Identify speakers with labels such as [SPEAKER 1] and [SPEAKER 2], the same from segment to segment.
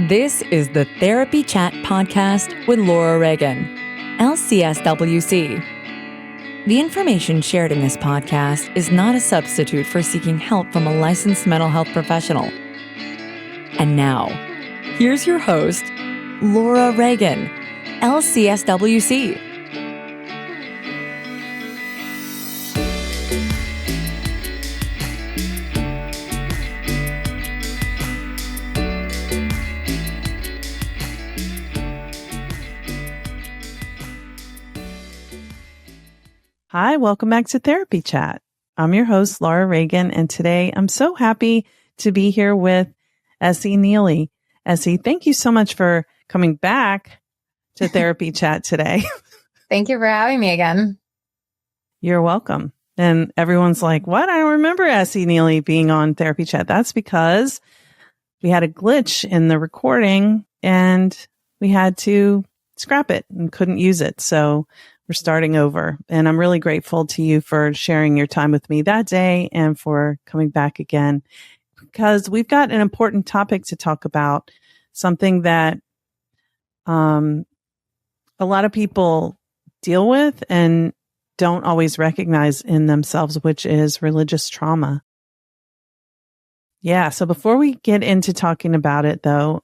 [SPEAKER 1] This is the Therapy Chat Podcast with Laura Reagan, LCSW-C. The information shared in this podcast is not a substitute for seeking help from a licensed mental health professional. And now, here's your host, Laura Reagan, LCSW-C.
[SPEAKER 2] Hi, welcome back to Therapy Chat. I'm your host, Laura Reagan, and today I'm so happy to be here with Essie Nealy. Essie, thank you so much for coming back to Therapy Chat today.
[SPEAKER 3] Thank you for having me again.
[SPEAKER 2] You're welcome. And everyone's like, what? I don't remember Essie Nealy being on Therapy Chat. That's because we had a glitch in the recording and we had to scrap it and couldn't use it. So we're starting over. And I'm really grateful to you for sharing your time with me that day and for coming back again, because we've got an important topic to talk about, something that a lot of people deal with and don't always recognize in themselves, which is religious trauma. Yeah. So before we get into talking about it, though,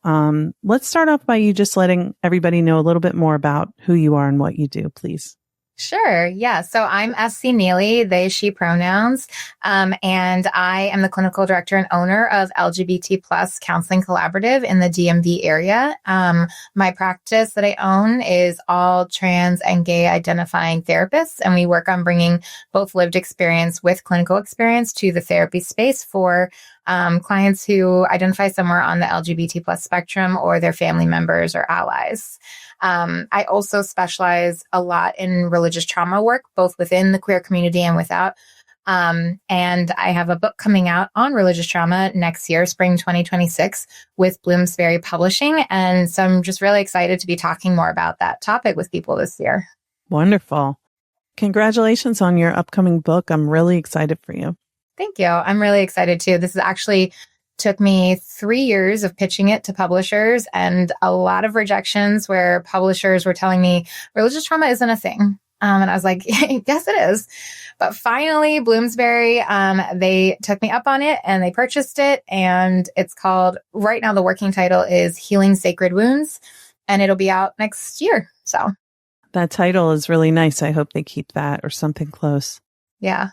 [SPEAKER 2] let's start off by you just letting everybody know a little bit more about who you are and what you do, please.
[SPEAKER 3] Sure. Yeah. So I'm Essie Nealy, they, she pronouns, and I am the clinical director and owner of LGBT+ Counseling Collaborative in the DMV area. My practice that I own is all trans and gay identifying therapists, and we work on bringing both lived experience with clinical experience to the therapy space for clients who identify somewhere on the LGBT+ spectrum or their family members or allies. I also specialize a lot in religious trauma work, both within the queer community and without. And I have a book coming out on religious trauma next year, spring 2026, with Bloomsbury Publishing. And so I'm just really excited to be talking more about that topic with people this year.
[SPEAKER 2] Wonderful. Congratulations on your upcoming book. I'm really excited for you.
[SPEAKER 3] Thank you. I'm really excited too. This is actually took me 3 years of pitching it to publishers and a lot of rejections where publishers were telling me religious trauma isn't a thing. And I was like, yes, it is. But finally, Bloomsbury, they took me up on it and they purchased it. And it's called, right now, the working title is Healing Sacred Wounds, and it'll be out next year. So
[SPEAKER 2] that title is really nice. I hope they keep that or something close.
[SPEAKER 3] Yeah.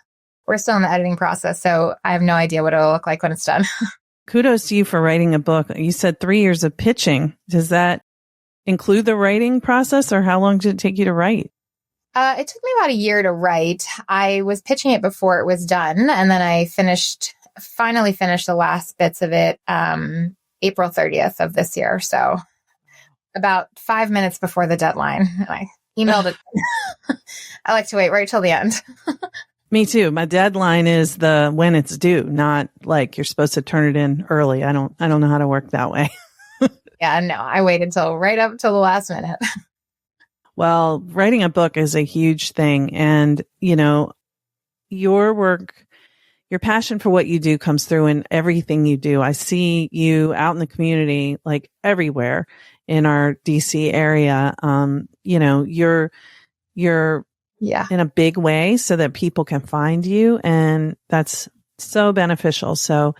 [SPEAKER 3] We're still in the editing process, so I have no idea what it'll look like when it's done.
[SPEAKER 2] Kudos to you for writing a book. You said 3 years of pitching. Does that include the writing process, or how long did it take you to write?
[SPEAKER 3] It took me about a year to write. I was pitching it before it was done, and then I finally finished the last bits of it April 30th of this year. So about 5 minutes before the deadline. And I emailed it. I like to wait right till the end.
[SPEAKER 2] Me too. My deadline is when it's due, not like you're supposed to turn it in early. I don't know how to work that way.
[SPEAKER 3] Yeah, no, I waited right up till the last minute.
[SPEAKER 2] Well, writing a book is a huge thing. And, you know, your work, your passion for what you do comes through in everything you do. I see you out in the community, like everywhere in our DC area. You know, you're in a big way so that people can find you. And that's so beneficial. So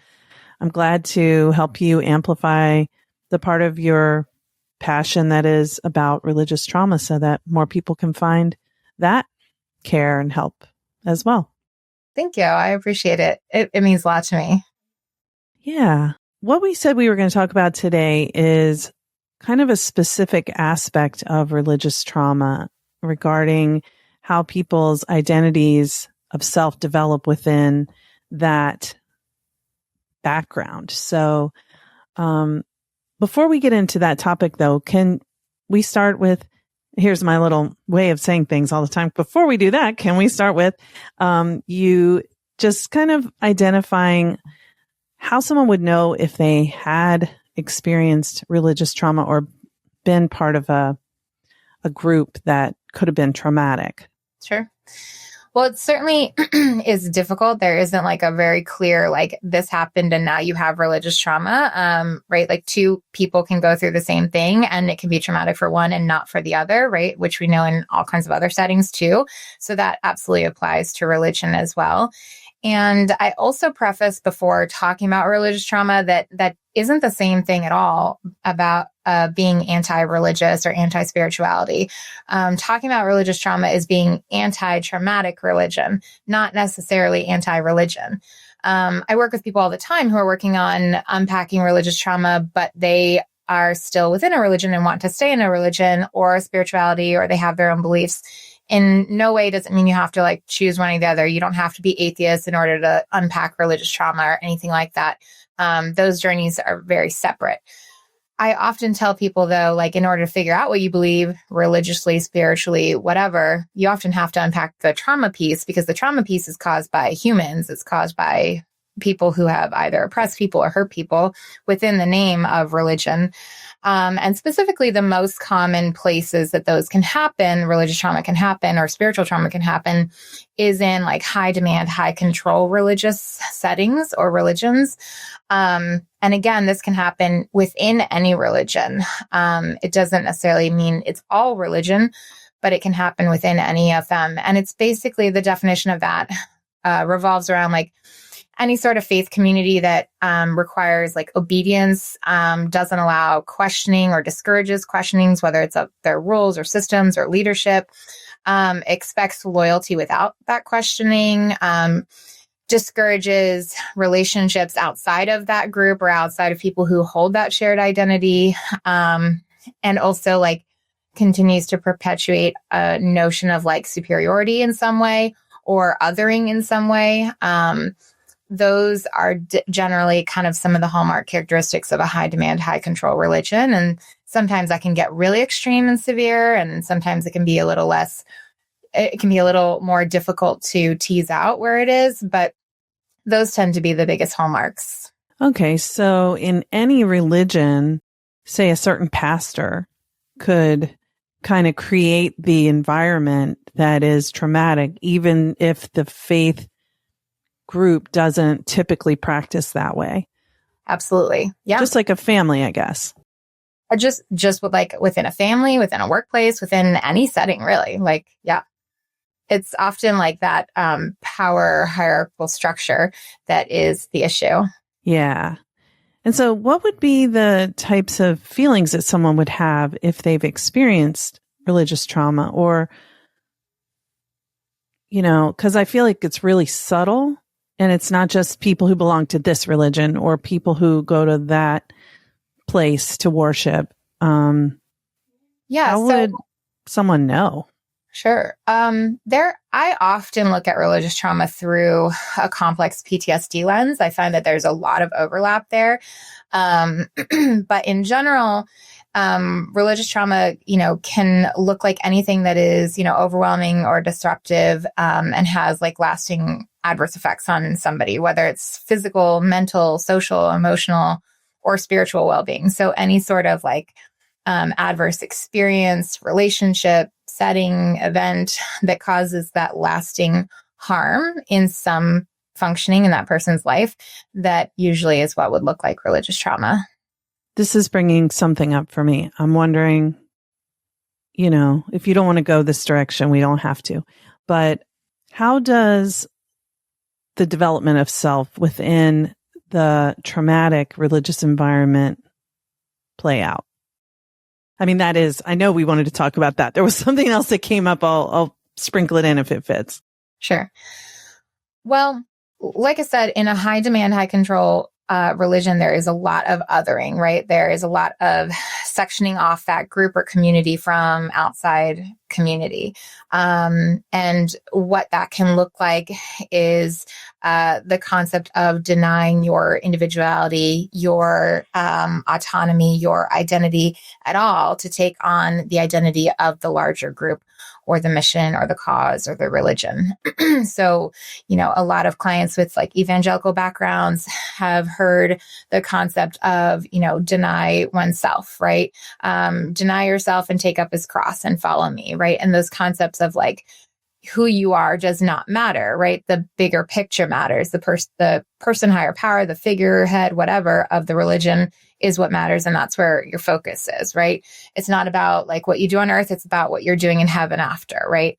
[SPEAKER 2] I'm glad to help you amplify the part of your passion that is about religious trauma so that more people can find that care and help as well.
[SPEAKER 3] Thank you. I appreciate it. It means a lot to me.
[SPEAKER 2] Yeah. What we said we were going to talk about today is kind of a specific aspect of religious trauma regarding how people's identities of self develop within that background. So, before we get into that topic, though, can we start with, here's my little way of saying things all the time. Before we do that, can we start with you just kind of identifying how someone would know if they had experienced religious trauma or been part of a group that could have been traumatic?
[SPEAKER 3] Sure. Well, it certainly is difficult. There isn't like a very clear, like this happened and now you have religious trauma, right? Like two people can go through the same thing and it can be traumatic for one and not for the other, right? Which we know in all kinds of other settings too. So that absolutely applies to religion as well. And I also preface before talking about religious trauma that isn't the same thing at all about being anti-religious or anti-spirituality. Talking about religious trauma is being anti-traumatic religion, not necessarily anti-religion. I work with people all the time who are working on unpacking religious trauma, but they are still within a religion and want to stay in a religion or a spirituality, or they have their own beliefs. In no way does it mean you have to like choose one or the other. You don't have to be atheist in order to unpack religious trauma or anything like that. Those journeys are very separate. I often tell people though, like in order to figure out what you believe religiously, spiritually, whatever, you often have to unpack the trauma piece, because the trauma piece is caused by humans. It's caused by people who have either oppressed people or hurt people within the name of religion. And specifically, the most common places that those can happen, religious trauma can happen, or spiritual trauma can happen, is in like high demand, high control religious settings or religions. And again, this can happen within any religion. It doesn't necessarily mean it's all religion, but it can happen within any of them. And it's basically the definition of that revolves around like any sort of faith community that requires like obedience, doesn't allow questioning or discourages questionings, whether it's of their rules or systems or leadership, expects loyalty without that questioning, discourages relationships outside of that group or outside of people who hold that shared identity, and also like continues to perpetuate a notion of like superiority in some way or othering in some way. Those are generally kind of some of the hallmark characteristics of a high demand, high control religion. And sometimes that can get really extreme and severe. And sometimes it can be a little more difficult to tease out where it is. But those tend to be the biggest hallmarks.
[SPEAKER 2] Okay. So in any religion, say a certain pastor could kind of create the environment that is traumatic, even if the faith group doesn't typically practice that way.
[SPEAKER 3] Absolutely. Yeah.
[SPEAKER 2] Just like a family, I guess.
[SPEAKER 3] Or just with like within a family, within a workplace, within any setting, really. Like, yeah. It's often like that power hierarchical structure that is the issue.
[SPEAKER 2] Yeah. And so what would be the types of feelings that someone would have if they've experienced religious trauma? Or, you know, because I feel like it's really subtle. And it's not just people who belong to this religion or people who go to that place to worship. How would someone know?
[SPEAKER 3] Sure. I often look at religious trauma through a complex PTSD lens. I find that there's a lot of overlap there. But in general, religious trauma, can look like anything that is, overwhelming or disruptive, and has like lasting adverse effects on somebody, whether it's physical, mental, social, emotional, or spiritual well-being. So any sort of like adverse experience, relationship, setting, event that causes that lasting harm in some functioning in that person's life, that usually is what would look like religious trauma.
[SPEAKER 2] This is bringing something up for me. I'm wondering, if you don't want to go this direction, we don't have to. But how does the development of self within the traumatic religious environment play out? I mean, I know we wanted to talk about that. There was something else that came up. I'll sprinkle it in if it fits.
[SPEAKER 3] Sure. Well, like I said, in a high demand, high control religion, there is a lot of othering, right? There is a lot of sectioning off that group or community from outside community. And what that can look like is the concept of denying your individuality, your autonomy, your identity at all to take on the identity of the larger group or the mission or the cause or the religion. So, a lot of clients with like evangelical backgrounds have heard the concept of, deny oneself, right? Deny yourself and take up his cross and follow me, right? And those concepts of like who you are does not matter, right? The bigger picture matters. The person higher power, the figurehead, whatever of the religion is what matters. And that's where your focus is, right? It's not about like what you do on earth. It's about what you're doing in heaven after, right?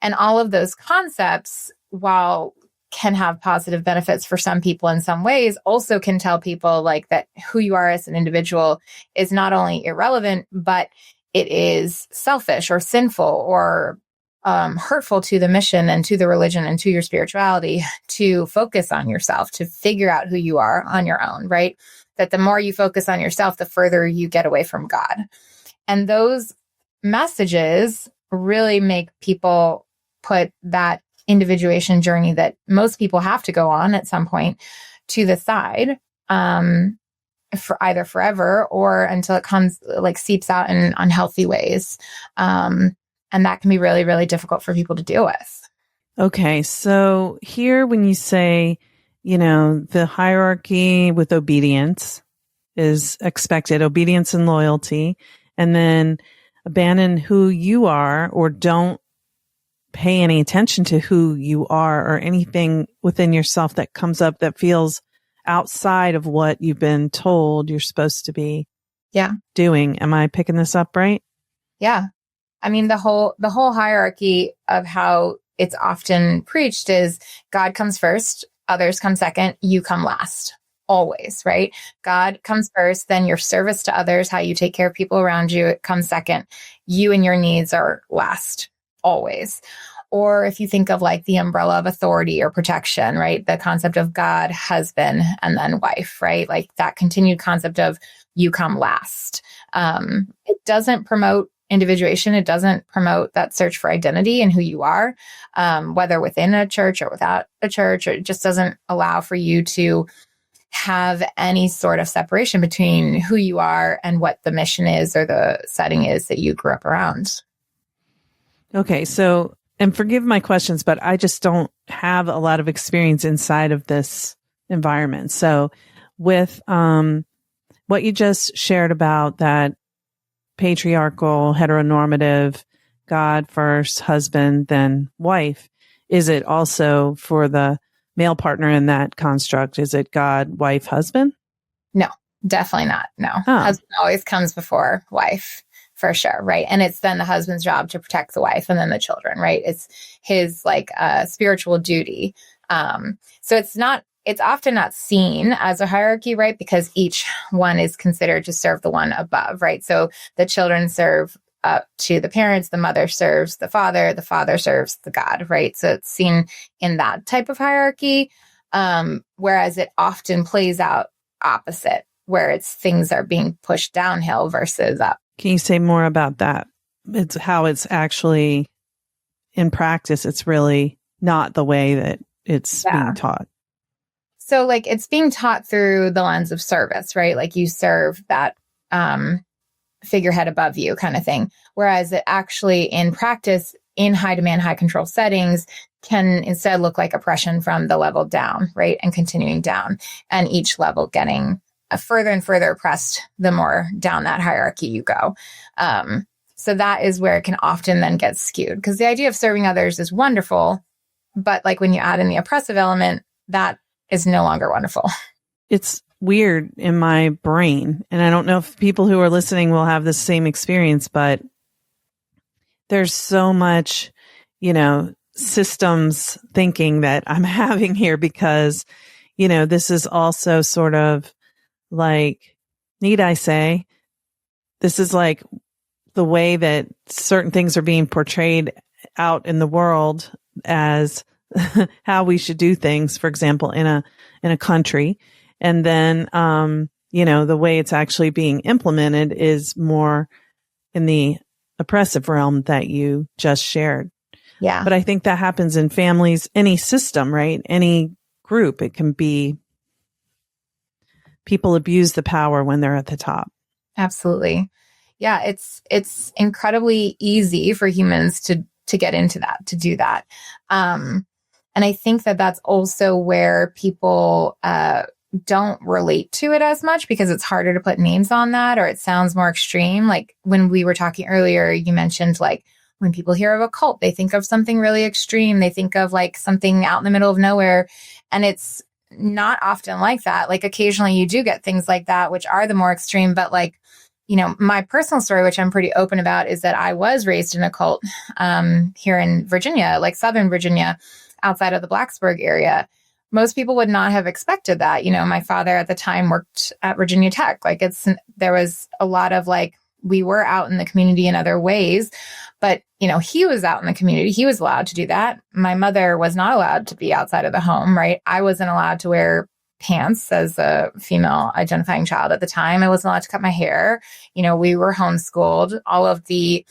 [SPEAKER 3] And all of those concepts, while can have positive benefits for some people in some ways, also can tell people like that who you are as an individual is not only irrelevant, but it is selfish or sinful or hurtful to the mission and to the religion and to your spirituality to focus on yourself, to figure out who you are on your own, right? That the more you focus on yourself, the further you get away from God. And those messages really make people put that individuation journey that most people have to go on at some point to the side, for either forever or until it comes like seeps out in unhealthy ways. And that can be really, really difficult for people to deal with.
[SPEAKER 2] Okay. So here, when you say, the hierarchy with obedience is expected, obedience and loyalty, and then abandon who you are or don't pay any attention to who you are or anything within yourself that comes up that feels outside of what you've been told you're supposed to be doing. Am I picking this up right?
[SPEAKER 3] Yeah. I mean, the whole hierarchy of how it's often preached is God comes first, others come second, you come last. Always, right? God comes first, then your service to others, how you take care of people around you, it comes second. You and your needs are last, always. Or if you think of like the umbrella of authority or protection, right? The concept of God, husband, and then wife, right? Like that continued concept of you come last. It doesn't promote individuation. It doesn't promote that search for identity and who you are, whether within a church or without a church. Or it just doesn't allow for you to have any sort of separation between who you are and what the mission is or the setting is that you grew up around.
[SPEAKER 2] Okay. So, and forgive my questions, but I just don't have a lot of experience inside of this environment. So with what you just shared about that patriarchal, heteronormative, God first, husband, then wife, is it also for the male partner in that construct? Is it God, wife, husband?
[SPEAKER 3] No, definitely not. No. Husband always comes before wife. For sure. Right. And it's then the husband's job to protect the wife and then the children. Right. It's his spiritual duty. So it's often not seen as a hierarchy, right? Because each one is considered to serve the one above. Right. So the children serve up to the parents, the mother serves the father serves the God. Right. So it's seen in that type of hierarchy. Whereas it often plays out opposite, where things are being pushed downhill versus up.
[SPEAKER 2] Can you say more about that? It's how it's actually in practice. It's really not the way that it's being taught.
[SPEAKER 3] So it's being taught through the lens of service, right? Like you serve that figurehead above you kind of thing. Whereas it actually in practice in high demand, high control settings can instead look like oppression from the level down, right? And continuing down and each level getting further and further oppressed the more down that hierarchy you go. So that is where it can often then get skewed because the idea of serving others is wonderful, but when you add in the oppressive element, that is no longer wonderful.
[SPEAKER 2] It's weird in my brain, and I don't know if people who are listening will have the same experience, but there's so much, systems thinking that I'm having here because, this is also sort of need I say, this is the way that certain things are being portrayed out in the world as how we should do things, for example, in a country. And then, the way it's actually being implemented is more in the oppressive realm that you just shared.
[SPEAKER 3] Yeah.
[SPEAKER 2] But I think that happens in families, any system, right? Any group. It can be people abuse the power when they're at the top.
[SPEAKER 3] Absolutely. Yeah. It's incredibly easy for humans to get into that, to do that. And I think that that's also where people don't relate to it as much because it's harder to put names on that or it sounds more extreme. Like when we were talking earlier, you mentioned when people hear of a cult, they think of something really extreme. They think of like something out in the middle of nowhere. And it's not often like that. Like occasionally you do get things like that, which are the more extreme. But like, you know, my personal story, which I'm pretty open about, is that I was raised in a cult here in Virginia, like Southern Virginia, outside of the Blacksburg area. Most people would not have expected that. You know, my father at the time worked at Virginia Tech. Like there was a lot of like, we were out in the community in other ways, but, you know, he was out in the community. He was allowed to do that. My mother was not allowed to be outside of the home, right? I wasn't allowed to wear pants as a female identifying child at the time. I wasn't allowed to cut my hair. You know, we were homeschooled. All of the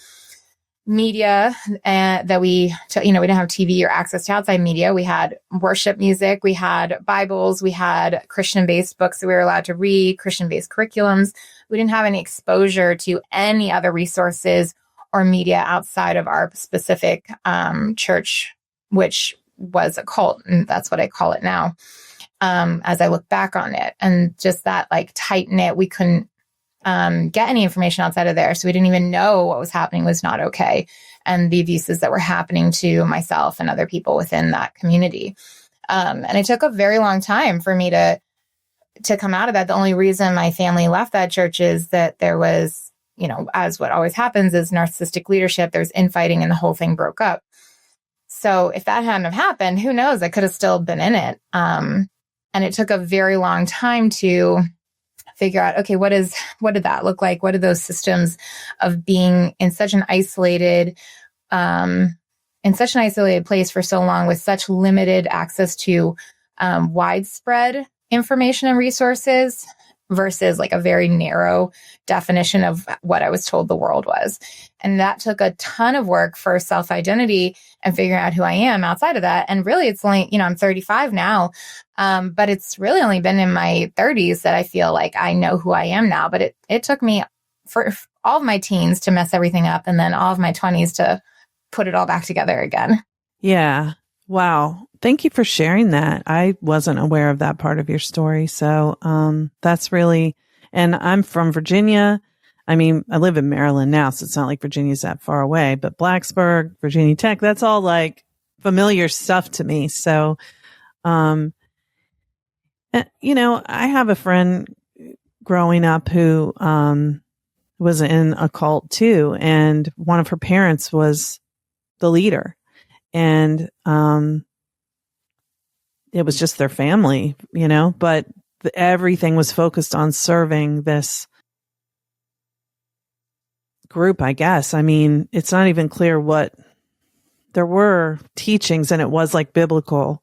[SPEAKER 3] media that we didn't have TV or access to outside media. We had worship music, we had Bibles, we had Christian-based books that we were allowed to read, Christian-based curriculums. We didn't have any exposure to any other resources or media outside of our specific church, which was a cult. And that's what I call it now, as I look back on it. And just that like tight knit, we couldn't get any information outside of there. So we didn't even know what was happening was not okay. And the abuses that were happening to myself and other people within that community. And it took a very long time for me to come out of that. The only reason my family left that church is that there was, you know, as what always happens is narcissistic leadership, there's infighting and the whole thing broke up. So if that hadn't have happened, who knows? I could have still been in it. And it took a very long time to figure out, okay, what did that look like? What are those systems of being in such an isolated place for so long with such limited access to widespread information and resources versus like a very narrow definition of what I was told the world was. And that took a ton of work for self-identity and figuring out who I am outside of that. And really it's only, you know, I'm 35 now, but it's really only been in my 30s that I feel like I know who I am now. But it took me for all of my teens to mess everything up and then all of my 20s to put it all back together again.
[SPEAKER 2] Yeah. Wow. Thank you for sharing that. I wasn't aware of that part of your story. So that's really, and I'm from Virginia. I mean, I live in Maryland now, so it's not like Virginia's that far away, but Blacksburg, Virginia Tech, that's all like familiar stuff to me. So, you know, I have a friend growing up who was in a cult too, and one of her parents was the leader. And it was just their family, you know, but everything was focused on serving this group, I guess. I mean, it's not even clear what there were teachings, and it was like biblical,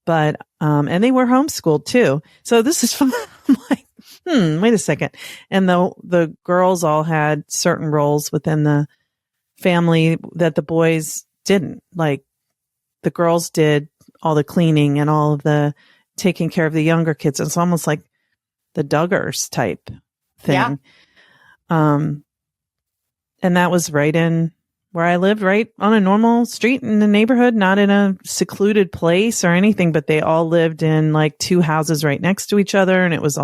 [SPEAKER 2] but and they were homeschooled too. So this is fun. I'm like, wait a second. And the girls all had certain roles within the family that the boys didn't. Like the girls did all the cleaning and all of the taking care of the younger kids. It's almost like the Duggars type thing. Yeah. And that was right in where I lived, right on a normal street in the neighborhood, not in a secluded place or anything, but they all lived in like two houses right next to each other. And it was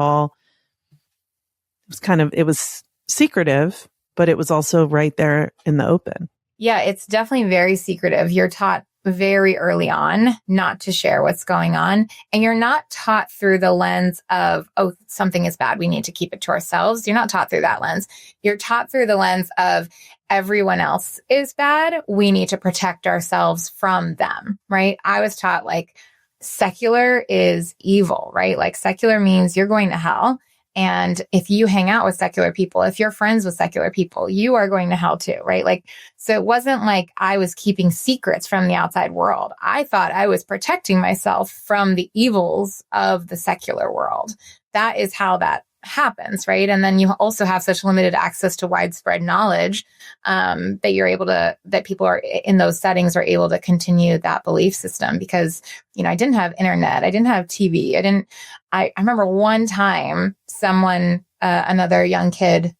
[SPEAKER 2] secretive, but it was also right there in the open.
[SPEAKER 3] Yeah, it's definitely very secretive. You're taught very early on not to share what's going on. And you're not taught through the lens of, oh, something is bad, we need to keep it to ourselves. You're not taught through that lens. You're taught through the lens of everyone else is bad. We need to protect ourselves from them, right? I was taught like secular is evil, right? Like secular means you're going to hell. And if you hang out with secular people, if you're friends with secular people, you are going to hell too, right? Like, so it wasn't like I was keeping secrets from the outside world. I thought I was protecting myself from the evils of the secular world. That is how that happens, right? And then you also have such limited access to widespread knowledge that people are in those settings are able to continue that belief system because, you know, I didn't have internet, I didn't have TV, I remember one time someone, another young kid,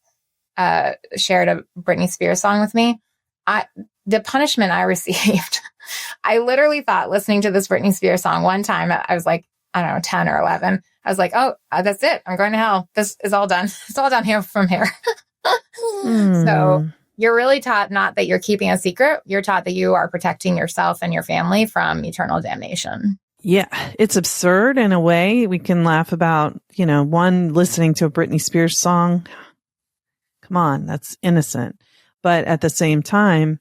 [SPEAKER 3] shared a Britney Spears song with me. The punishment I received, I literally thought listening to this Britney Spears song one time, I was like, I don't know, 10 or 11. I was like, oh, that's it. I'm going to hell. This is all done. It's all down here from here. So you're really taught not that you're keeping a secret. You're taught that you are protecting yourself and your family from eternal damnation.
[SPEAKER 2] Yeah, it's absurd in a way. We can laugh about, one, listening to a Britney Spears song. Come on, that's innocent. But at the same time,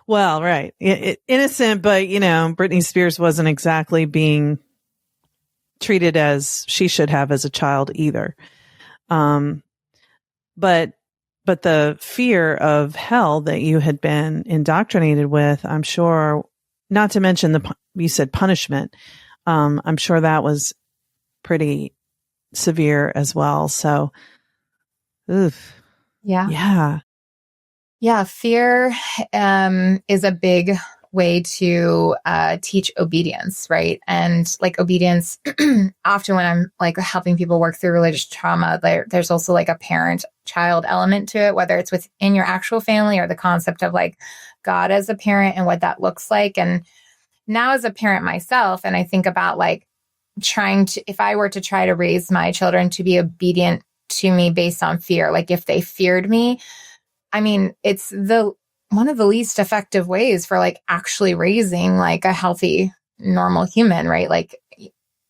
[SPEAKER 2] well, right. Innocent, but, Britney Spears wasn't exactly being treated as she should have as a child either. But the fear of hell that you had been indoctrinated with, I'm sure, not to mention you said punishment. I'm sure that was pretty severe as well. So, oof.
[SPEAKER 3] Yeah.
[SPEAKER 2] Yeah.
[SPEAKER 3] Yeah. Fear is a big way to teach obedience, right? And like obedience, often when I'm like helping people work through religious trauma, there's also like a parent-child element to it, whether it's within your actual family or the concept of like God as a parent and what that looks like. And now as a parent myself, and I think about like if I were to try to raise my children to be obedient to me based on fear, like if they feared me, I mean, it's one of the least effective ways for like actually raising like a healthy, normal human, right? Like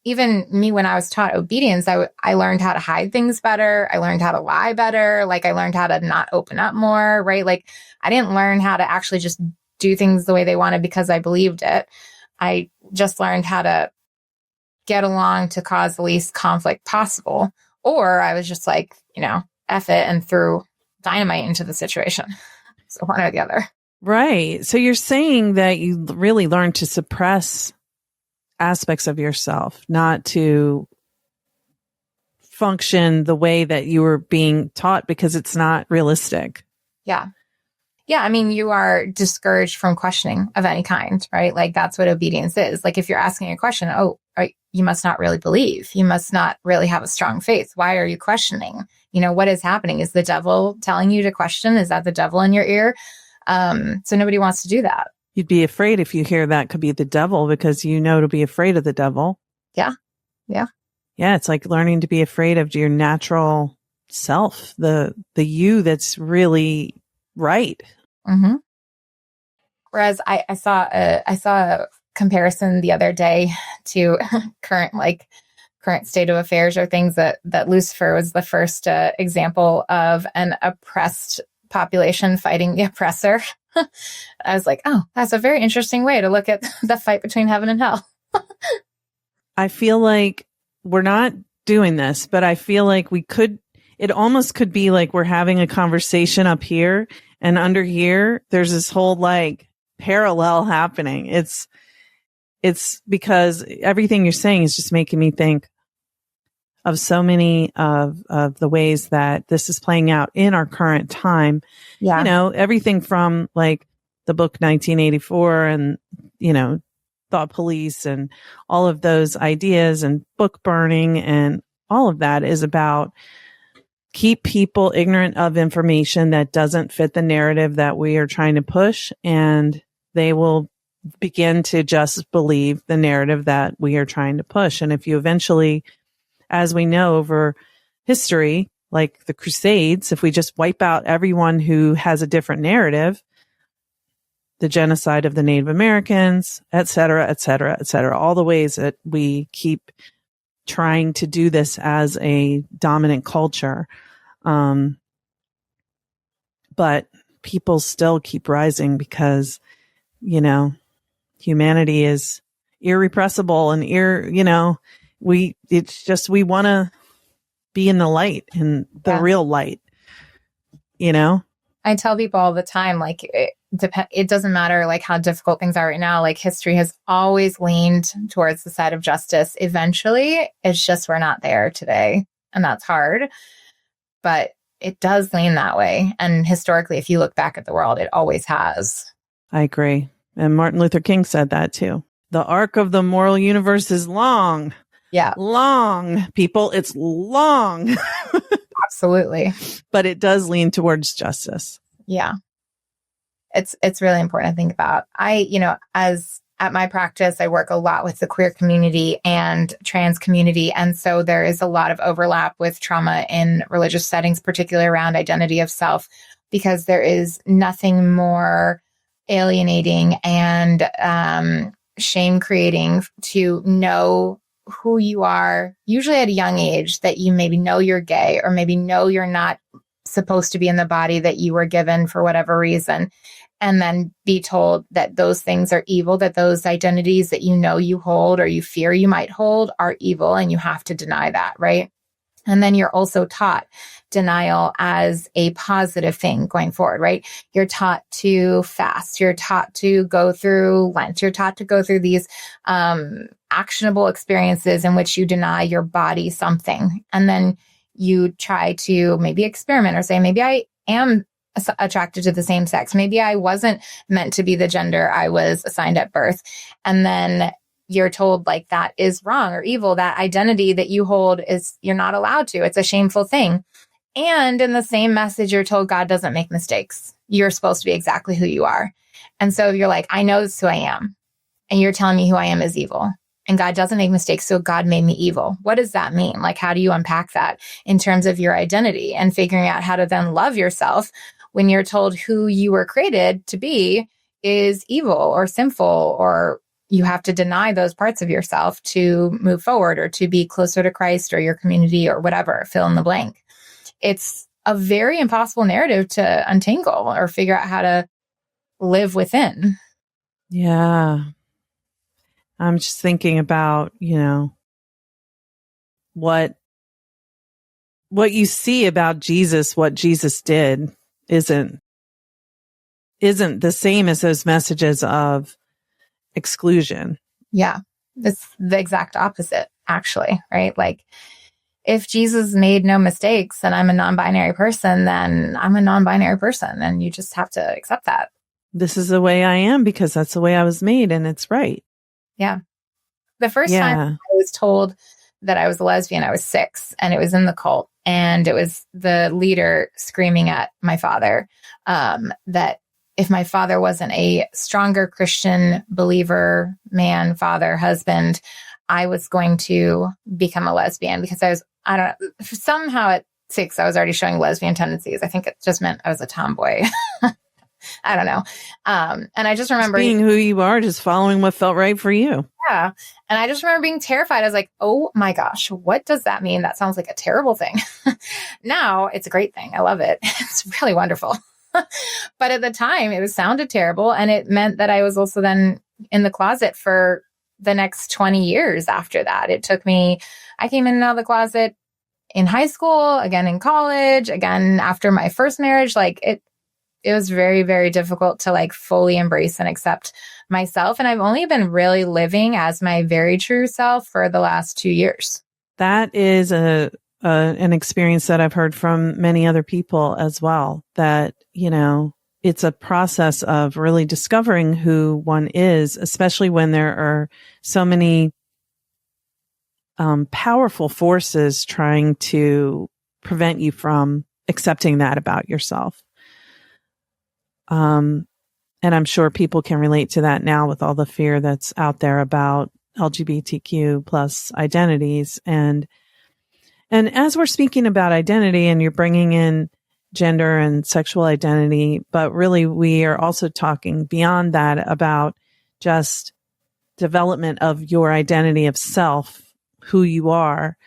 [SPEAKER 3] even me, when I was taught obedience, I learned how to hide things better. I learned how to lie better. Like I learned how to not open up more, right? Like I didn't learn how to actually just do things the way they wanted because I believed it. I just learned how to get along to cause the least conflict possible. Or I was just like, F it and threw dynamite into the situation. So one or the other.
[SPEAKER 2] Right. So you're saying that you really learned to suppress aspects of yourself, not to function the way that you were being taught because it's not realistic.
[SPEAKER 3] Yeah. Yeah. I mean, you are discouraged from questioning of any kind, right? Like that's what obedience is. Like if you're asking a question, you must not really believe. You must not really have a strong faith. Why are you questioning? What is happening? Is the devil telling you to question? Is that the devil in your ear? So nobody wants to do that.
[SPEAKER 2] You'd be afraid if you hear that could be the devil because to be afraid of the devil.
[SPEAKER 3] Yeah. Yeah.
[SPEAKER 2] Yeah. It's like learning to be afraid of your natural self, the you that's really right.
[SPEAKER 3] Mm-hmm. Whereas I saw a comparison the other day to current state of affairs or things that Lucifer was the first example of an oppressed population fighting the oppressor. I was like, oh, that's a very interesting way to look at the fight between heaven and hell.
[SPEAKER 2] I feel like we're not doing this, but I feel like it almost could be like we're having a conversation up here and under here, there's this whole like parallel happening. It's because everything you're saying is just making me think of so many of the ways that this is playing out in our current time. Yeah. Everything from like the book 1984 and, Thought Police and all of those ideas and book burning and all of that is about keep people ignorant of information that doesn't fit the narrative that we are trying to push, and they will begin to just believe the narrative that we are trying to push. And if you eventually, as we know over history, like the Crusades, if we just wipe out everyone who has a different narrative, the genocide of the Native Americans, et cetera, et cetera, et cetera, all the ways that we keep trying to do this as a dominant culture. But people still keep rising because, humanity is irrepressible and we want to be in the light and the real light,
[SPEAKER 3] I tell people all the time, like it doesn't matter like how difficult things are right now. Like history has always leaned towards the side of justice. Eventually, it's just we're not there today, and that's hard. But it does lean that way. And historically, if you look back at the world, it always has.
[SPEAKER 2] I agree. And Martin Luther King said that too. The arc of the moral universe is long.
[SPEAKER 3] Yeah.
[SPEAKER 2] Long, people. It's long.
[SPEAKER 3] Absolutely.
[SPEAKER 2] But it does lean towards justice.
[SPEAKER 3] Yeah. It's really important to think about. As at my practice, I work a lot with the queer community and trans community. And so there is a lot of overlap with trauma in religious settings, particularly around identity of self. because there is nothing more alienating and shame creating to know who you are, usually at a young age, that you maybe know you're gay or maybe know you're not supposed to be in the body that you were given for whatever reason, and then be told that those things are evil, that those identities that you know you hold or you fear you might hold are evil, and you have to deny that, right? And then you're also taught denial as a positive thing going forward, right? You're taught to fast. You're taught to go through Lent. You're taught to go through these actionable experiences in which you deny your body something. And then you try to maybe experiment or say, maybe I am attracted to the same sex. Maybe I wasn't meant to be the gender I was assigned at birth. And then you're told like that is wrong or evil. That identity that you hold is, you're not allowed to. It's a shameful thing. And in the same message, you're told God doesn't make mistakes. You're supposed to be exactly who you are. And so you're like, I know this is who I am. And you're telling me who I am is evil. And God doesn't make mistakes, so God made me evil. What does that mean? Like, how do you unpack that in terms of your identity and figuring out how to then love yourself when you're told who you were created to be is evil or sinful, or you have to deny those parts of yourself to move forward or to be closer to Christ or your community or whatever, fill in the blank. It's a very impossible narrative to untangle or figure out how to live within.
[SPEAKER 2] Yeah. I'm just thinking about, what you see about Jesus, what Jesus did isn't the same as those messages of exclusion.
[SPEAKER 3] Yeah. It's the exact opposite, actually, right? Like, if Jesus made no mistakes and I'm a non-binary person, then I'm a non-binary person, and you just have to accept that.
[SPEAKER 2] This is the way I am because that's the way I was made, and it's right.
[SPEAKER 3] Yeah. The first time I was told that I was a lesbian, I was 6, and it was in the cult. And it was the leader screaming at my father that if my father wasn't a stronger Christian believer, man, father, husband, I was going to become a lesbian, because somehow at 6, I was already showing lesbian tendencies. I think it just meant I was a tomboy. I don't know. And I just remember
[SPEAKER 2] being who you are, just following what felt right for you.
[SPEAKER 3] Yeah. And I just remember being terrified. I was like, oh my gosh, what does that mean? That sounds like a terrible thing. Now it's a great thing. I love it. It's really wonderful. But at the time it sounded terrible. And it meant that I was also then in the closet for the next 20 years after that. I came in and out of the closet in high school, again in college, again after my first marriage. Like it was very, very difficult to like fully embrace and accept myself. And I've only been really living as my very true self for the last 2 years.
[SPEAKER 2] That is an experience that I've heard from many other people as well, that, it's a process of really discovering who one is, especially when there are so many powerful forces trying to prevent you from accepting that about yourself. And I'm sure people can relate to that now with all the fear that's out there about LGBTQ plus identities. And as we're speaking about identity, and you're bringing in gender and sexual identity, but really we are also talking beyond that about just development of your identity of self, who you are.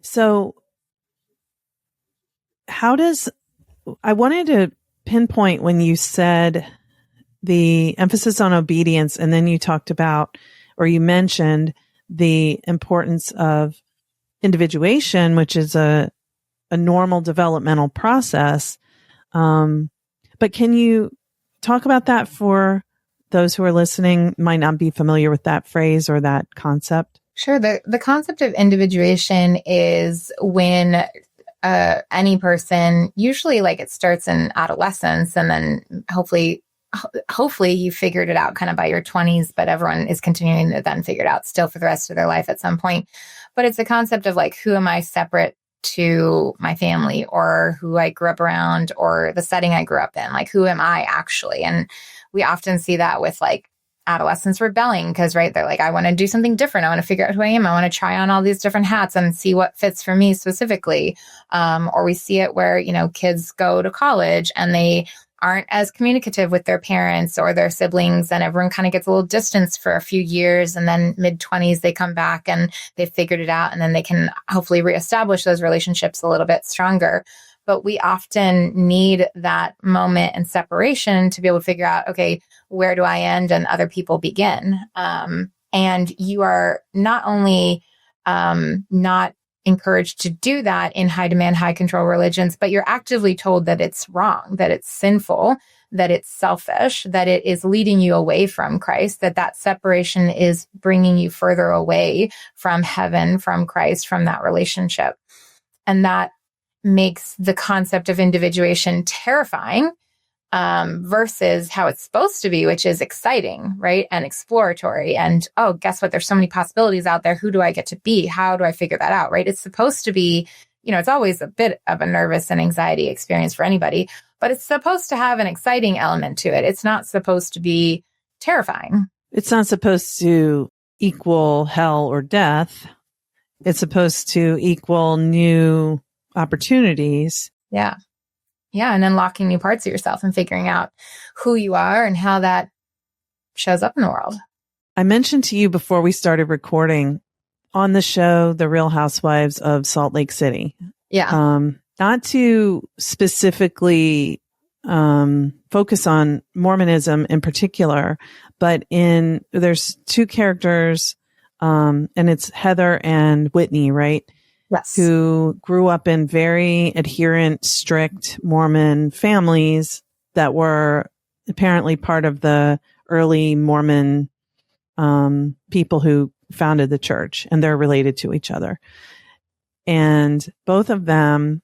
[SPEAKER 2] So I wanted to pinpoint when you said the emphasis on obedience, and then you talked about, or you mentioned the importance of individuation, which is a normal developmental process. But can you talk about that for those who are listening, might not be familiar with that phrase or that concept?
[SPEAKER 3] Sure. The concept of individuation is when any person, usually like it starts in adolescence, and then hopefully you figured it out kind of by your 20s, but everyone is continuing to then figure it out still for the rest of their life at some point. But it's the concept of like, who am I separate to my family, or who I grew up around, or the setting I grew up in? Like, who am I actually? And we often see that with like adolescents rebelling because, right, they're like, I want to do something different. I want to figure out who I am. I want to try on all these different hats and see what fits for me specifically. Or we see it where, kids go to college and they aren't as communicative with their parents or their siblings, and everyone kind of gets a little distance for a few years, and then mid-20s they come back and they've figured it out, and then they can hopefully reestablish those relationships a little bit stronger. But we often need that moment and separation to be able to figure out, okay, where do I end and other people begin? And you are not only not encouraged to do that in high demand, high control religions, but you're actively told that it's wrong, that it's sinful, that it's selfish, that it is leading you away from Christ, that separation is bringing you further away from heaven, from Christ, from that relationship. And that makes the concept of individuation terrifying, versus how it's supposed to be, which is exciting, right? And exploratory. And, oh, guess what? There's so many possibilities out there. Who do I get to be? How do I figure that out, right? It's supposed to be, it's always a bit of a nervous and anxiety experience for anybody, but it's supposed to have an exciting element to it. It's not supposed to be terrifying.
[SPEAKER 2] It's not supposed to equal hell or death. It's supposed to equal new opportunities.
[SPEAKER 3] Yeah. Yeah. And unlocking new parts of yourself and figuring out who you are and how that shows up in the world.
[SPEAKER 2] I mentioned to you before we started recording on the show, The Real Housewives of Salt Lake City.
[SPEAKER 3] Yeah.
[SPEAKER 2] Not to specifically focus on Mormonism in particular, but there's two characters, and it's Heather and Whitney, right?
[SPEAKER 3] Yes.
[SPEAKER 2] Who grew up in very adherent, strict Mormon families that were apparently part of the early Mormon people who founded the church, and they're related to each other. And both of them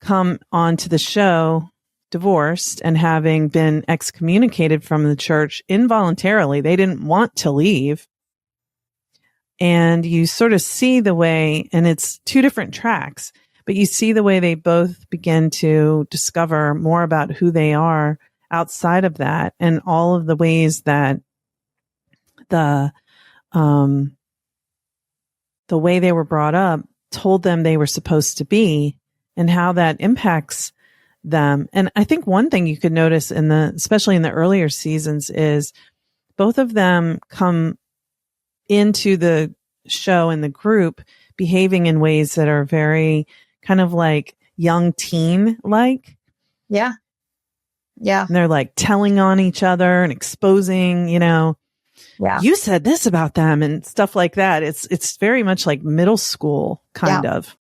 [SPEAKER 2] come onto the show divorced and having been excommunicated from the church involuntarily. They didn't want to leave. And you sort of see the way, and it's two different tracks, but you see the way they both begin to discover more about who they are outside of that, and all of the ways that the way they were brought up told them they were supposed to be, and how that impacts them. And I think one thing you could notice especially in the earlier seasons, is both of them come into the show and the group behaving in ways that are very kind of like young teen like.
[SPEAKER 3] Yeah. Yeah.
[SPEAKER 2] And they're like telling on each other and exposing, you said this about them and stuff like that. It's very much like middle school kind of.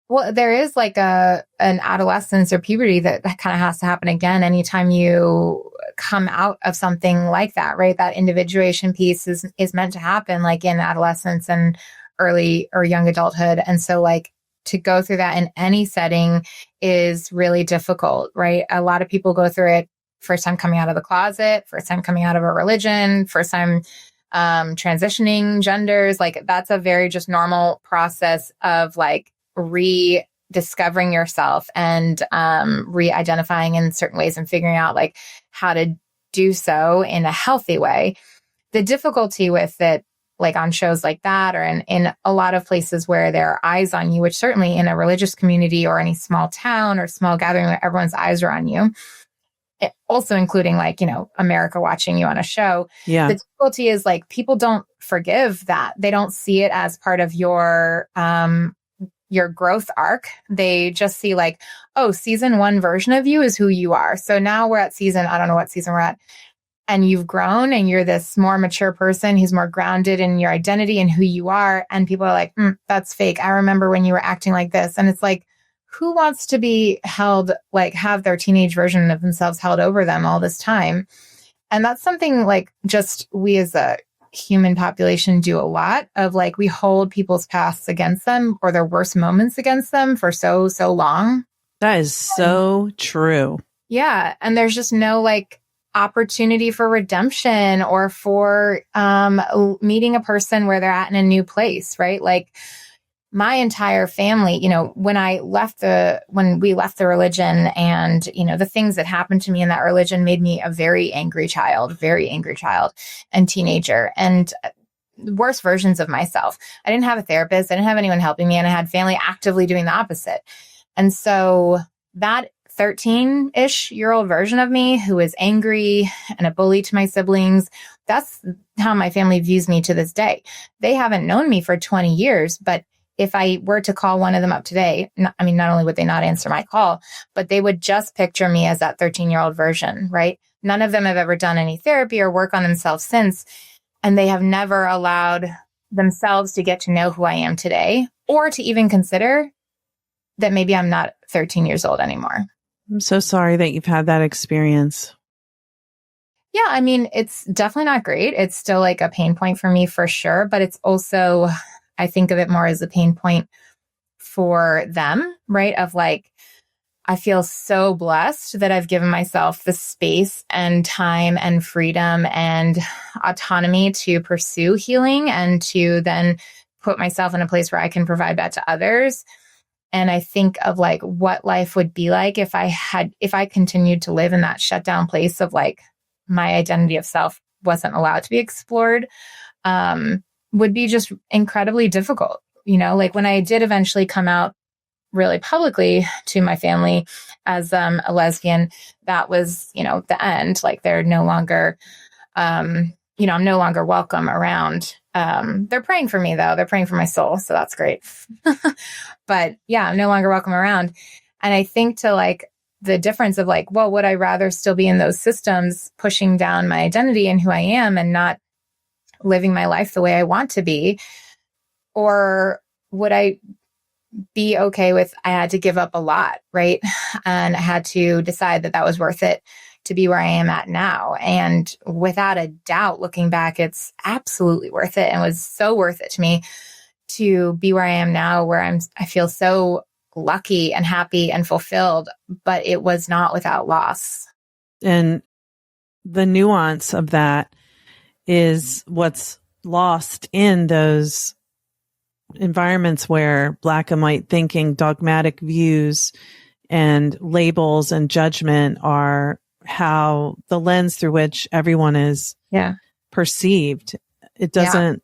[SPEAKER 3] Well, there is like an adolescence or puberty that kind of has to happen again anytime you come out of something like that, right? That individuation piece is meant to happen like in adolescence and early or young adulthood. And so like to go through that in any setting is really difficult, right? A lot of people go through it first time coming out of the closet, first time coming out of a religion, first time transitioning genders. Like that's a very just normal process of like rediscovering yourself and re-identifying in certain ways and figuring out like how to do so in a healthy way. The difficulty with it, like on shows like that, or in a lot of places where there are eyes on you, which certainly in a religious community or any small town or small gathering where everyone's eyes are on you, also including like, America watching you on a show.
[SPEAKER 2] Yeah.
[SPEAKER 3] The difficulty is like people don't forgive that. They don't see it as part of your growth arc. They just see like, oh, season 1 version of you is who you are. So now we're at I don't know what season we're at. And you've grown and you're this more mature person who's more grounded in your identity and who you are. And people are like, that's fake. I remember when you were acting like this. And it's like, who wants to be held, like have their teenage version of themselves held over them all this time? And that's something like just we as a human population do a lot of, like we hold people's pasts against them or their worst moments against them for so long.
[SPEAKER 2] That is so true.
[SPEAKER 3] Yeah. And there's just no like opportunity for redemption or for meeting a person where they're at in a new place, right? Like my entire family, when we left the religion and, the things that happened to me in that religion made me a very angry child and teenager, and worse versions of myself. I didn't have a therapist. I didn't have anyone helping me, and I had family actively doing the opposite. And so that 13-ish-year-old version of me who is angry and a bully to my siblings, that's how my family views me to this day. They haven't known me for 20 years, but if I were to call one of them up today, not only would they not answer my call, but they would just picture me as that 13-year-old version, right? None of them have ever done any therapy or work on themselves since, and they have never allowed themselves to get to know who I am today, or to even consider that maybe I'm not 13 years old anymore.
[SPEAKER 2] I'm so sorry that you've had that experience.
[SPEAKER 3] Yeah, it's definitely not great. It's still like a pain point for me for sure, but it's also, I think of it more as a pain point for them, right? Of like, I feel so blessed that I've given myself the space and time and freedom and autonomy to pursue healing and to then put myself in a place where I can provide that to others. And I think of like what life would be like if I continued to live in that shut down place of like my identity of self wasn't allowed to be explored, would be just incredibly difficult. Like when I did eventually come out really publicly to my family as a lesbian, that was, the end. Like they're no longer, I'm no longer welcome around. They're praying for me though. They're praying for my soul. So that's great. But yeah, I'm no longer welcome around. And I think to like the difference of like, well, would I rather still be in those systems pushing down my identity and who I am and not living my life the way I want to be? Or would I be okay with, I had to give up a lot, right? And I had to decide that was worth it to be where I am at now. And without a doubt, looking back, it's absolutely worth it, and was so worth it to me to be where I am now, where I feel so lucky and happy and fulfilled, but it was not without loss.
[SPEAKER 2] And the nuance of that is what's lost in those environments where black and white thinking, dogmatic views, and labels and judgment are how the lens through which everyone is perceived. It doesn't,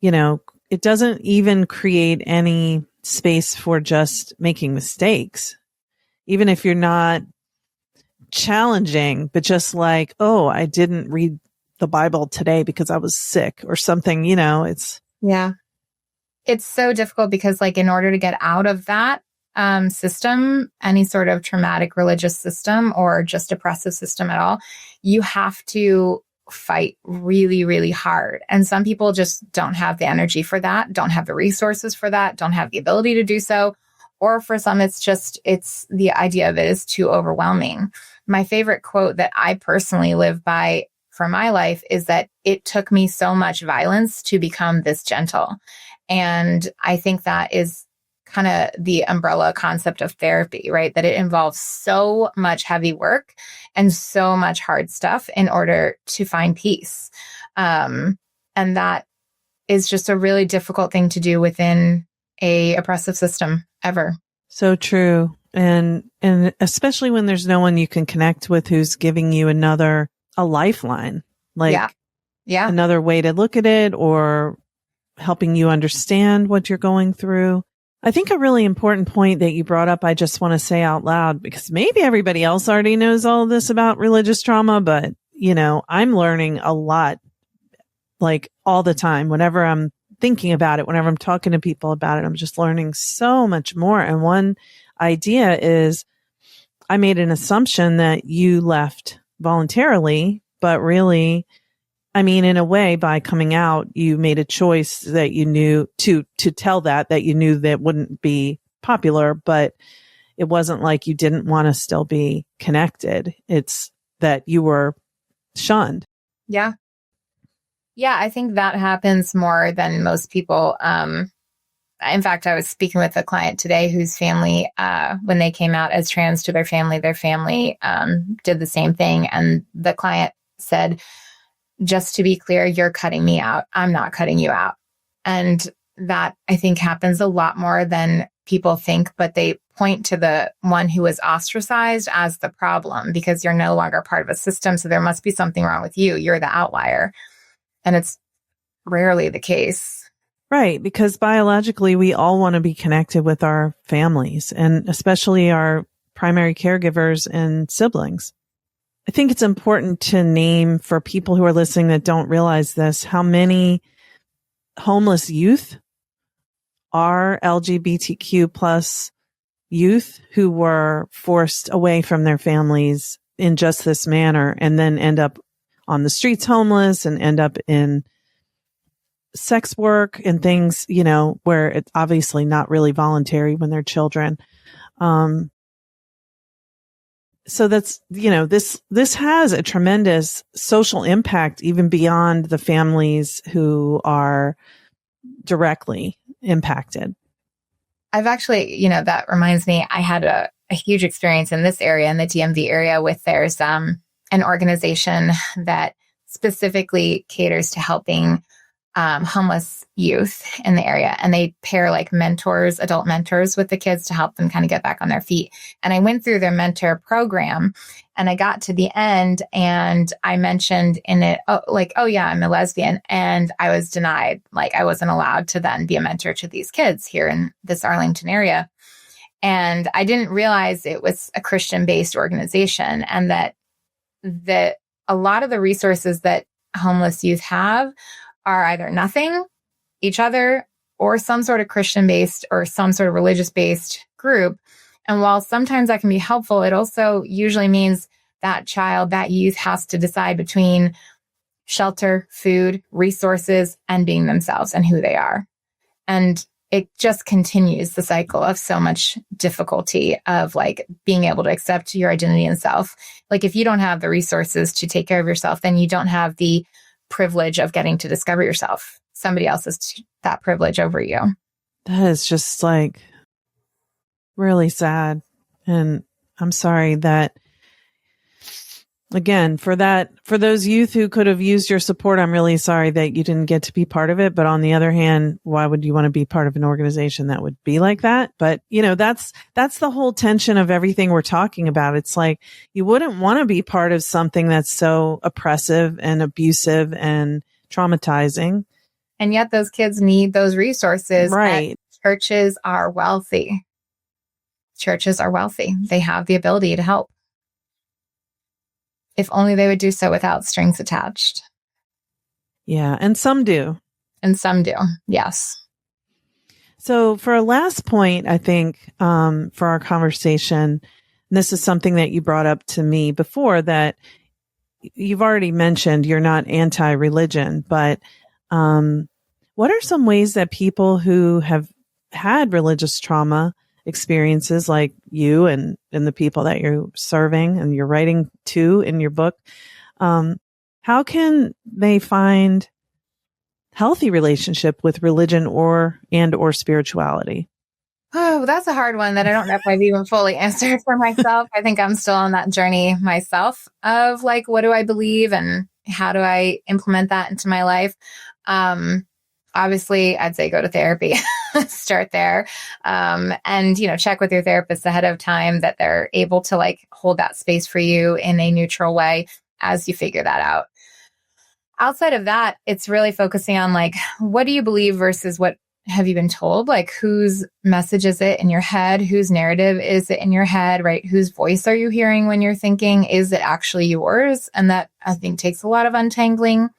[SPEAKER 2] it doesn't even create any space for just making mistakes. Even if you're not challenging, but just like, oh, I didn't read the Bible today because I was sick or something, it's.
[SPEAKER 3] Yeah. It's so difficult because like in order to get out of that system, any sort of traumatic religious system or just oppressive system at all, you have to fight really, really hard. And some people just don't have the energy for that, don't have the resources for that, don't have the ability to do so. Or for some, it's the idea of it is too overwhelming. My favorite quote that I personally live by for my life is that it took me so much violence to become this gentle. And I think that is kind of the umbrella concept of therapy, right? That it involves so much heavy work and so much hard stuff in order to find peace. And that is just a really difficult thing to do within a oppressive system ever.
[SPEAKER 2] So true. And especially when there's no one you can connect with who's giving you a lifeline, like another way to look at it or helping you understand what you're going through. I think a really important point that you brought up, I just want to say out loud, because maybe everybody else already knows all of this about religious trauma, but I'm learning a lot, like all the time. Whenever I'm thinking about it, whenever I'm talking to people about it, I'm just learning so much more. And one idea is I made an assumption that you left voluntarily, but really, in a way, by coming out, you made a choice that you knew to tell that you knew that wouldn't be popular, but it wasn't like you didn't want to still be connected. It's that you were shunned.
[SPEAKER 3] Yeah. Yeah, I think that happens more than most people. In fact, I was speaking with a client today whose family, when they came out as trans to their family did the same thing. And the client said, just to be clear, you're cutting me out. I'm not cutting you out. And that I think happens a lot more than people think, but they point to the one who is ostracized as the problem because you're no longer part of a system. So there must be something wrong with you. You're the outlier. And it's rarely the case.
[SPEAKER 2] Right. Because biologically, we all want to be connected with our families and especially our primary caregivers and siblings. I think it's important to name for people who are listening that don't realize this, how many homeless youth are LGBTQ plus youth who were forced away from their families in just this manner and then end up on the streets homeless and end up in sex work and things, you know, where it's obviously not really voluntary when they're children. So that's, you know, this has a tremendous social impact even beyond the families who are directly impacted.
[SPEAKER 3] I've actually, you know, that reminds me, I had a huge experience in this area, in the DMV area, with there's an organization that specifically caters to helping homeless youth in the area. And they pair like mentors, adult mentors with the kids to help them kind of get back on their feet. And I went through their mentor program and I got to the end and I mentioned in it, oh yeah, I'm a lesbian. And I was denied, like I wasn't allowed to then be a mentor to these kids here in this Arlington area. And I didn't realize it was a Christian-based organization and that a lot of the resources that homeless youth have are either nothing, each other, or some sort of Christian-based or some sort of religious-based group. And while sometimes that can be helpful, it also usually means that child, that youth has to decide between shelter, food, resources, and being themselves and who they are. And it just continues the cycle of so much difficulty of like being able to accept your identity and self. Like if you don't have the resources to take care of yourself, then you don't have the privilege of getting to discover yourself. Somebody else has that privilege over you.
[SPEAKER 2] That is just like really sad. And I'm sorry that, again, for those youth who could have used your support, I'm really sorry that you didn't get to be part of it. But on the other hand, why would you want to be part of an organization that would be like that? But, you know, that's the whole tension of everything we're talking about. It's like you wouldn't want to be part of something that's so oppressive and abusive and traumatizing.
[SPEAKER 3] And yet those kids need those resources.
[SPEAKER 2] Right.
[SPEAKER 3] And churches are wealthy. Churches are wealthy. They have the ability to help. If only they would do so without strings attached.
[SPEAKER 2] Yeah. And some do.
[SPEAKER 3] And some do. Yes.
[SPEAKER 2] So for a last point, I think, for our conversation, this is something that you brought up to me before that you've already mentioned you're not anti-religion, but, what are some ways that people who have had religious trauma experiences like you and the people that you're serving and you're writing to in your book, how can they find healthy relationship with religion or spirituality?
[SPEAKER 3] Oh, that's a hard one that I don't know if I've even fully answered for myself. I think I'm still on that journey myself of like, what do I believe and how do I implement that into my life? Obviously, I'd say go to therapy, start there, and, you know, check with your therapist ahead of time that they're able to like hold that space for you in a neutral way as you figure that out. Outside of that, it's really focusing on like, what do you believe versus what have you been told? Like, whose message is it in your head? Whose narrative is it in your head, right? Whose voice are you hearing when you're thinking? Is it actually yours? And that I think takes a lot of untangling.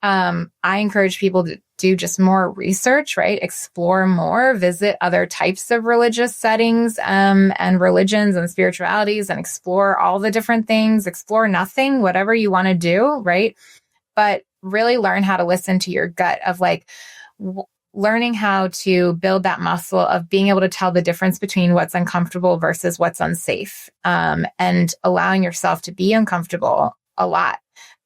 [SPEAKER 3] I encourage people to do just more research, right? Explore more, visit other types of religious settings, and religions and spiritualities and explore all the different things, explore nothing, whatever you want to do, right? But really learn how to listen to your gut of like, learning how to build that muscle of being able to tell the difference between what's uncomfortable versus what's unsafe, and allowing yourself to be uncomfortable a lot,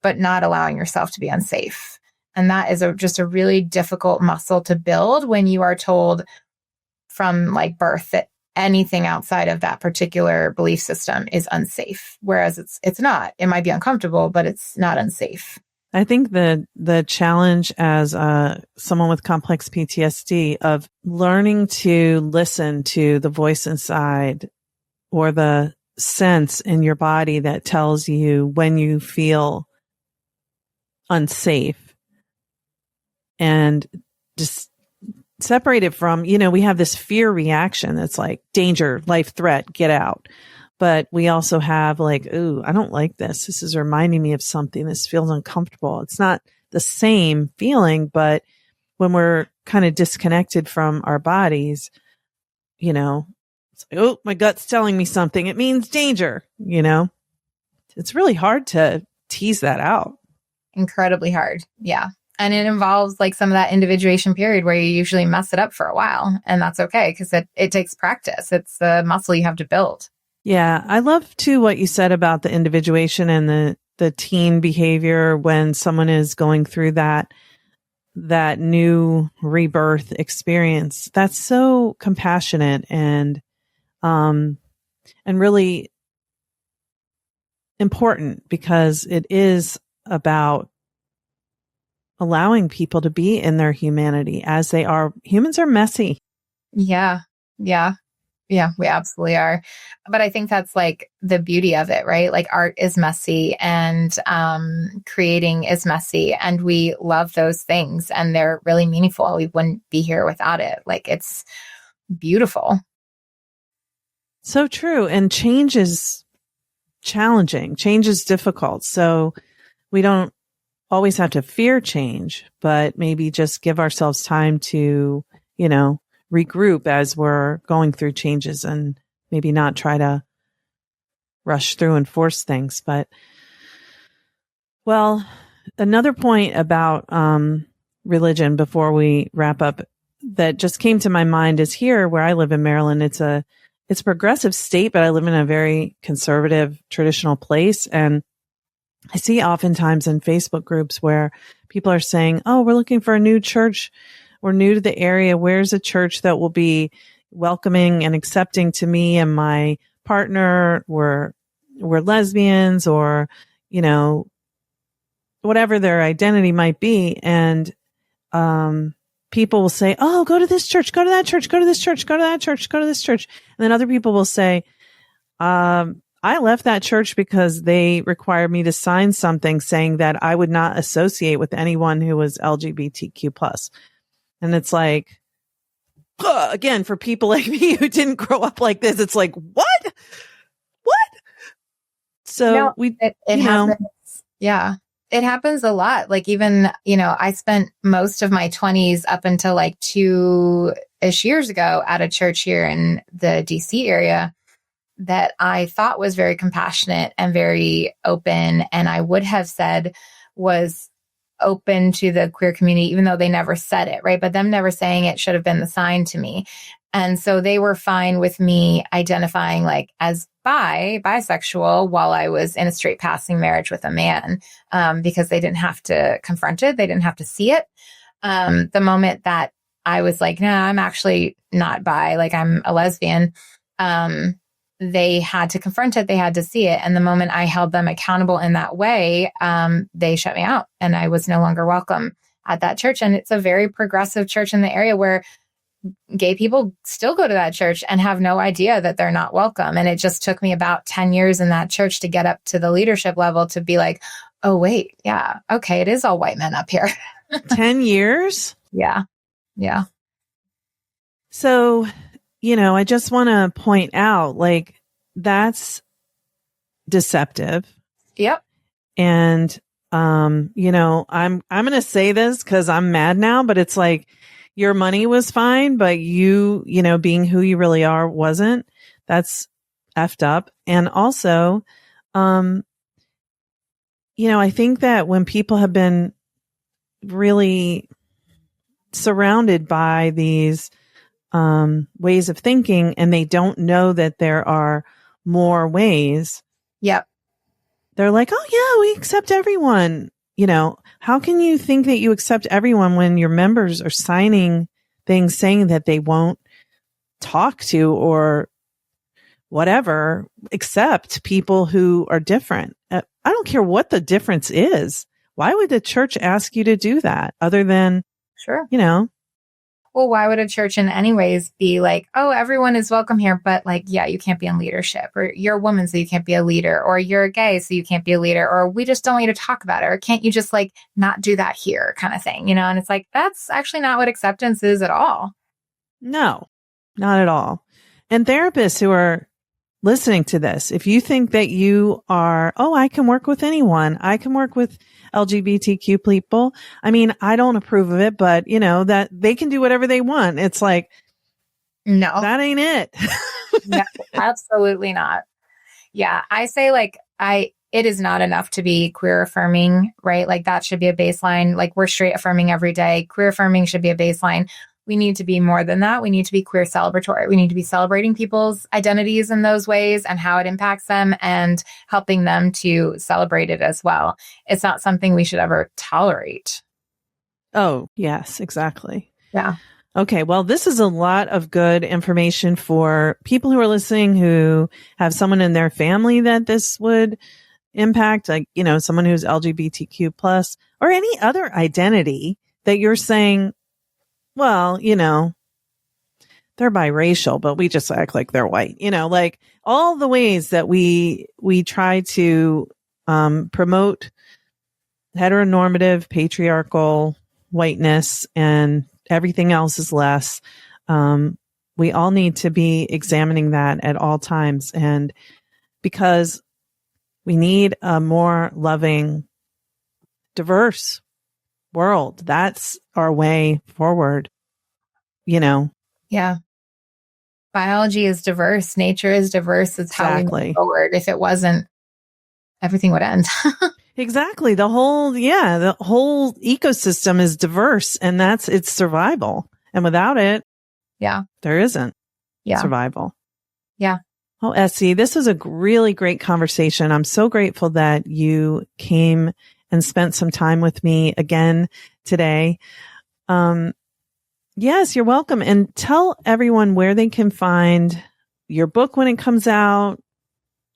[SPEAKER 3] but not allowing yourself to be unsafe. And that is just a really difficult muscle to build when you are told from like birth that anything outside of that particular belief system is unsafe. Whereas it's not. It might be uncomfortable, but it's not unsafe.
[SPEAKER 2] I think the challenge as someone with complex PTSD of learning to listen to the voice inside or the sense in your body that tells you when you feel unsafe, and just separate it from, we have this fear reaction that's like danger, life threat, get out. But we also have like, ooh, I don't like this. This is reminding me of something. This feels uncomfortable. It's not the same feeling, but when we're kind of disconnected from our bodies, it's like, oh, my gut's telling me something. It means danger, It's really hard to tease that out.
[SPEAKER 3] Incredibly hard. Yeah. And it involves like some of that individuation period where you usually mess it up for a while. And that's okay because it takes practice. It's the muscle you have to build.
[SPEAKER 2] Yeah. I love too what you said about the individuation and the teen behavior when someone is going through that new rebirth experience. That's so compassionate and really important because it is about allowing people to be in their humanity as they are. Humans are messy.
[SPEAKER 3] Yeah. Yeah. Yeah, we absolutely are. But I think that's like the beauty of it, right? Like art is messy and creating is messy. And we love those things and they're really meaningful. We wouldn't be here without it. Like it's beautiful.
[SPEAKER 2] So true. And change is challenging. Change is difficult. So we don't always have to fear change, but maybe just give ourselves time to, regroup as we're going through changes and maybe not try to rush through and force things. But, well, another point about religion before we wrap up that just came to my mind is here where I live in Maryland. It's a progressive state, but I live in a very conservative, traditional place. And I see oftentimes in Facebook groups where people are saying, oh, we're looking for a new church. We're new to the area. Where's a church that will be welcoming and accepting to me and my partner? We're lesbians or, whatever their identity might be. And people will say, oh, go to this church, go to that church, go to this church, go to that church, go to this church. And then other people will say, I left that church because they required me to sign something saying that I would not associate with anyone who was LGBTQ plus. And it's like, again, for people like me who didn't grow up like this, it's like, what? So
[SPEAKER 3] it happens. Yeah. It happens a lot. Like even, I spent most of my 20s up until like 2-ish years ago at a church here in the DC area that I thought was very compassionate and very open. And I would have said was open to the queer community, even though they never said it, right? But them never saying it should have been the sign to me. And so they were fine with me identifying like as bisexual while I was in a straight passing marriage with a man, because they didn't have to confront it. They didn't have to see it. The moment that I was like, no, I'm actually not bi, like I'm a lesbian, they had to confront it. They had to see it. And the moment I held them accountable in that way, they shut me out and I was no longer welcome at that church. And it's a very progressive church in the area where gay people still go to that church and have no idea that they're not welcome. And it just took me about 10 years in that church to get up to the leadership level to be like, oh, wait, yeah, okay, it is all white men up here.
[SPEAKER 2] 10 years?
[SPEAKER 3] Yeah. Yeah.
[SPEAKER 2] So, I just want to point out, like, that's deceptive.
[SPEAKER 3] Yep.
[SPEAKER 2] And, I'm going to say this because I'm mad now, but it's like your money was fine, but you being who you really are wasn't. That's effed up. And also, I think that when people have been really surrounded by these ways of thinking and they don't know that there are more ways.
[SPEAKER 3] Yep.
[SPEAKER 2] They're like, oh yeah, we accept everyone. How can you think that you accept everyone when your members are signing things saying that they won't talk to or whatever, accept people who are different? I don't care what the difference is. why would the church ask you to do that other than,
[SPEAKER 3] Sure.
[SPEAKER 2] Well,
[SPEAKER 3] why would a church in any ways be like, oh, everyone is welcome here, but like, yeah, you can't be in leadership, or you're a woman, so you can't be a leader, or you're gay, so you can't be a leader, or we just don't want you to talk about it, or can't you just like not do that here kind of thing, And it's like, that's actually not what acceptance is at all.
[SPEAKER 2] No, not at all. And therapists who are listening to this, if you think that you are, I can work with anyone, I can work with LGBTQ people. I mean, I don't approve of it, but that they can do whatever they want. It's like,
[SPEAKER 3] no,
[SPEAKER 2] that ain't it.
[SPEAKER 3] No, absolutely not. Yeah. I say it is not enough to be queer affirming, right? Like that should be a baseline. Like we're straight affirming every day. Queer affirming should be a baseline. We need to be more than that. We need to be queer celebratory. We need to be celebrating people's identities in those ways and how it impacts them and helping them to celebrate it as well. It's not something we should ever tolerate.
[SPEAKER 2] Oh, yes, exactly.
[SPEAKER 3] Yeah.
[SPEAKER 2] Okay. Well, this is a lot of good information for people who are listening who have someone in their family that this would impact, like, someone who's LGBTQ plus or any other identity that you're saying, well, they're biracial, but we just act like they're white, like all the ways that we try to promote heteronormative, patriarchal whiteness and everything else is less. We all need to be examining that at all times. And because we need a more loving, diverse world. That's our way forward,
[SPEAKER 3] Yeah. Biology is diverse. Nature is diverse. It's how we move forward. If it wasn't, everything would end.
[SPEAKER 2] Exactly. The whole ecosystem is diverse and that's its survival. And without it, there isn't survival.
[SPEAKER 3] Yeah.
[SPEAKER 2] Oh, Essie, this was a really great conversation. I'm so grateful that you came and spent some time with me again today. Yes, you're welcome. And tell everyone where they can find your book when it comes out,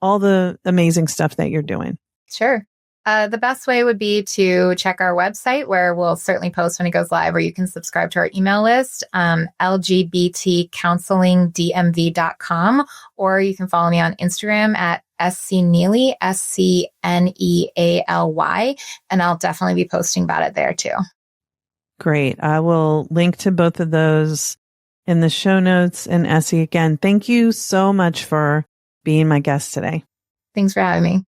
[SPEAKER 2] all the amazing stuff that you're doing.
[SPEAKER 3] Sure. The best way would be to check our website where we'll certainly post when it goes live, or you can subscribe to our email list, lgbtcounselingdmv.com, or you can follow me on Instagram at scnealy, SCNEALY, and I'll definitely be posting about it there too.
[SPEAKER 2] Great. I will link to both of those in the show notes. And Essie, again, thank you so much for being my guest today.
[SPEAKER 3] Thanks for having me.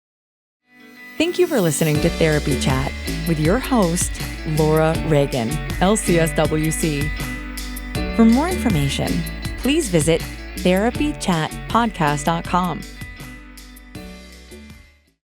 [SPEAKER 1] Thank you for listening to Therapy Chat with your host, Laura Reagan, LCSW-C. For more information, please visit therapychatpodcast.com.